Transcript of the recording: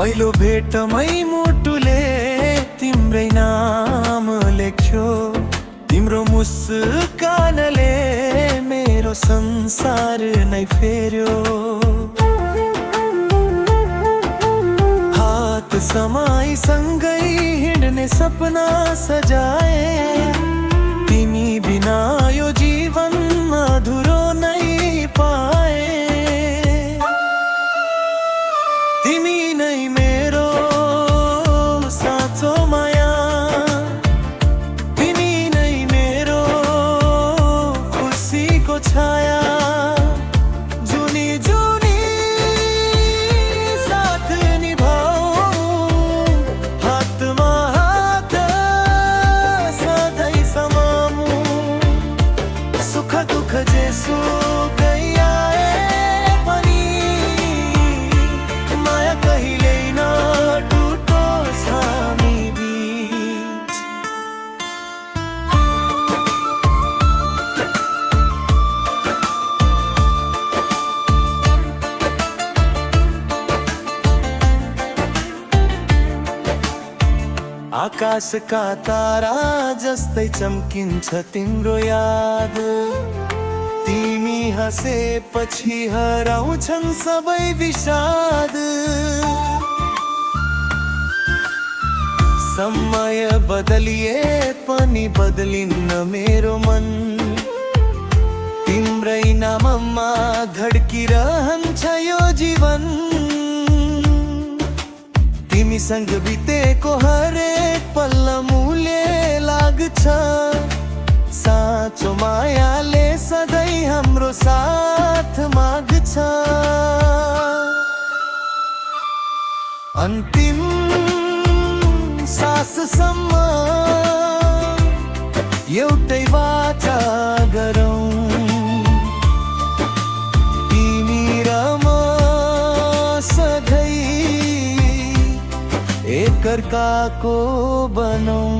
पहिलो भेटमै मुटुले तिम्रै नाम लेख्यो। तिम्रो मुस्कानले मेरो संसार नै फेर्यो। हात समाई सँगै हिँड्ने सपना सजाए। तिमी बिना यो जीवन अधुरो नै पाए। तिमी नै मेरो साँचो माया, तिमी नै मेरो खुसीको छाया। जुनी जुनी साथ निभाऊ, हातमा हात सधैँ समामु। सुख दुःख जेसुकै आए पनि माया कहिल्यै नटुटोस् हामी बीच। आकाशका तारा जस्तै चम्किन्छ तिम्रो याद। तिमी हाँसेपछि हराउँछन् सबै विषाद। समय बदलिए पनि बदलिन्न मेरो मन। तिम्रै नाममा धड्किरहन्छ यो जीवन। तिमीसँग बितेको हरेक पल मूल्य लाग्छ। साँचो मायाले सधैँ हाम्रो साथ माग्छ। अन्तिम साससम्म एउटै वाचा गरौँ। तिमी र म सधैँ एकअर्काको बनौँ।